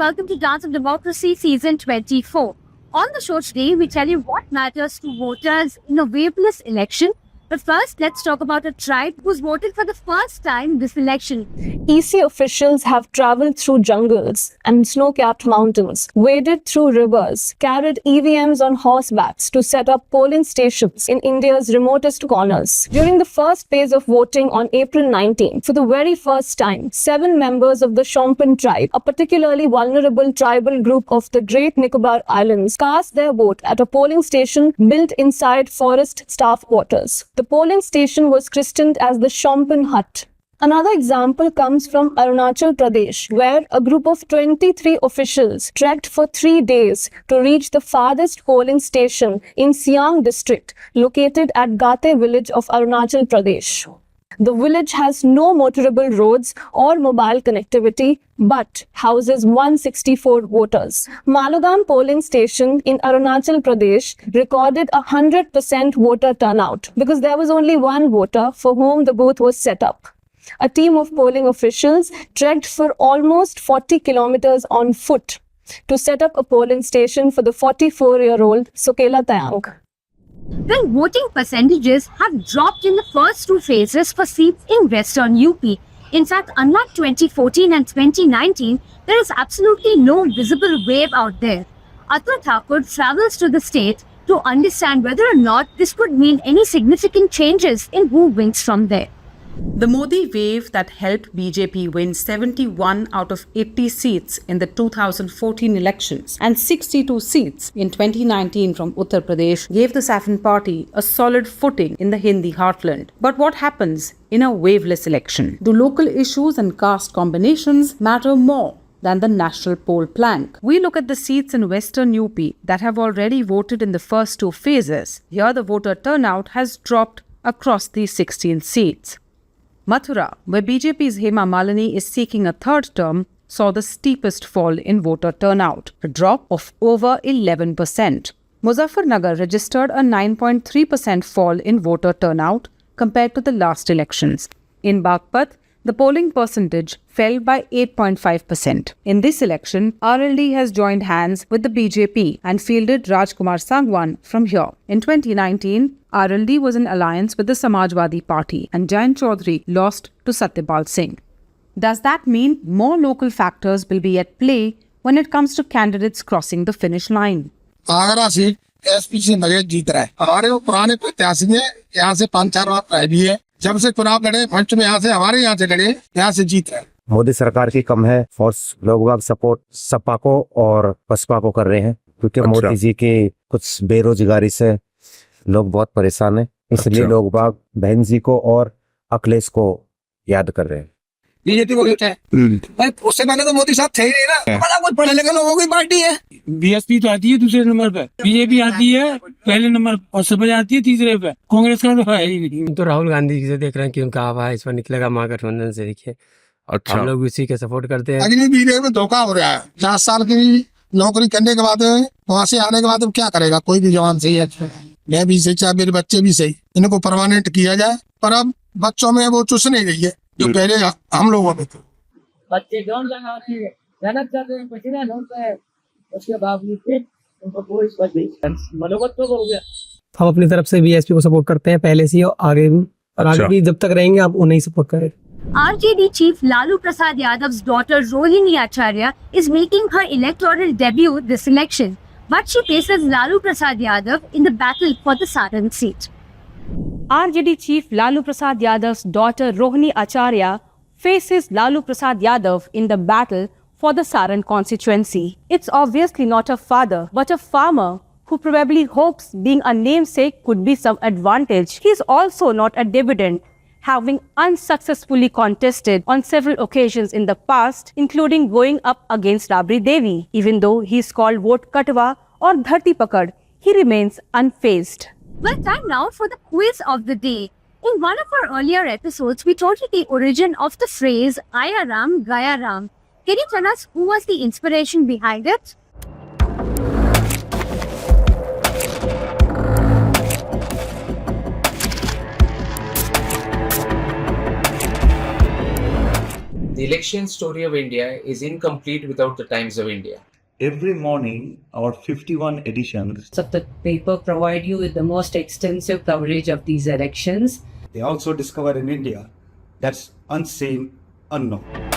welcome to Dance of Democracy Season 24. On the show today, we tell you what matters to voters in a waveless election. But first, let's talk about a tribe who's voted for the first time this election. EC officials have traveled through jungles and snow-capped mountains, waded through rivers, carried EVMs on horsebacks to set up polling stations in India's remotest corners. During the first phase of voting on April 19, for the very first time, 7 members of the Shompen tribe, a particularly vulnerable tribal group of the Great Nicobar Islands, cast their vote at a polling station built inside forest staff quarters. The polling station was christened as the Shompen Hut. Another example comes from Arunachal Pradesh, where a group of 23 officials trekked for 3 days to reach the farthest polling station in Siang district, located at Gate village of Arunachal Pradesh. The village has no motorable roads or mobile connectivity, but houses 164 voters. Malodam polling station in Arunachal Pradesh recorded 100% voter turnout because there was only one voter for whom the booth was set up. A team of polling officials trekked for almost 40 kilometers on foot to set up a polling station for the 44-year-old Sukela Tayang. Well, voting percentages have dropped in the first 2 phases for seats in Western UP. In fact, unlike 2014 and 2019, there is absolutely no visible wave out there. Atul Thakur travels to the state to understand whether or not this could mean any significant changes in who wins from there. The Modi wave that helped BJP win 71 out of 80 seats in the 2014 elections and 62 seats in 2019 from Uttar Pradesh gave the Saffron Party a solid footing in the Hindi heartland. But what happens in a waveless election? Do local issues and caste combinations matter more than the national poll plank? We look at the seats in Western UP that have already voted in the first 2 phases. Here the voter turnout has dropped across these 16 seats. Mathura, where BJP's Hema Malini is seeking a 3rd term, saw the steepest fall in voter turnout, a drop of over 11%. Muzaffarnagar registered a 9.3% fall in voter turnout compared to the last elections. In Bagpat, the polling percentage fell by 8.5%. In this election, RLD has joined hands with the BJP and fielded Rajkumar Sangwan from here. In 2019, RLD was in alliance with the Samajwadi Party and Jain Chaudhary lost to Satyapal Singh. Does that mean more local factors will be at play when it comes to candidates crossing the finish line? Agra seat SP से नगेश जीत रहा है। हमारे वो पुराने प्रत्याशी है, यहाँ से 5-4 बार प्राय भी है। जब से चुनाव लड़े फर्स्ट में यहाँ से हमारे यहाँ से लड़े, यहाँ से जीत रहे। मोदी सरकार की कम है, फोर्स लोग सपोर्ट सपा को और बसपा को कर रहे हैं क्योंकि मोदी जी की कुछ बेरोजगारी से लोग बहुत परेशान हैं, इसलिए लोग बाग बहन जी को और अखिलेश को याद कर रहे हैं। बीजेपी को है भाई, उससे पहले तो मोदी साहब थे ही नहीं ना, बड़ा कुछ पढ़े लिखे लोगों की पार्टी है। बीएसपी तो आती है दूसरे नंबर पे, बीजेपी आती है पहले नंबर और सपा आती है तीसरे पे, कांग्रेस का तो है ही नहीं। तो राहुल गांधी जी से देख रहे हैं कि उनका आवा इस पर निकलेगा महागठबंधन से, देखिए हम लोग उसी के सपोर्ट करते हैं। अगली पीढ़ी में धोखा हो रहा है। 4 साल की नौकरी करने के बाद वहाँ से आने के बाद क्या करेगा? कोई भी जवान सही है, मैं भी सही, चाहे मेरे बच्चे भी सही, इनको परमानेंट किया जाए। पर अब बच्चों में वो चुस नहीं रही है जो पहले हम लोगों में थे। बच्चे कौन लगाते हैं, मेहनत करते हैं, पसीना ढोलते हैं, उसके बावजूद उनको कोई मनोबत तो हो गया। हम अपनी तरफ से बीएसपी को सपोर्ट करते हैं पहले से और आगे भी, और आगे भी जब तक रहेंगे आप उन्हें सपोर्ट करें। RJD chief Lalu Prasad Yadav's daughter Rohini Acharya is making her electoral debut this election, but she faces Lalu Prasad Yadav in the battle for the Saran seat. RJD chief Lalu Prasad Yadav's daughter Rohini Acharya faces Lalu Prasad Yadav in the battle for the Saran constituency. It's obviously not a father, but a farmer who probably hopes being a namesake could be some advantage. He's also not a dividend, having unsuccessfully contested on several occasions in the past, including going up against Rabri Devi. Even though he's called Vote Katwa or Dharti Pakad, he remains unfazed. Well, time now for the quiz of the day. In one of our earlier episodes, we told you the origin of the phrase Aya Ram, Gaya Ram. Can you tell us who was the inspiration behind it? The election story of India is incomplete without the Times of India. Every morning, our 51 editions of the paper provide you with the most extensive coverage of these elections. they also discover in India that's unseen, unknown.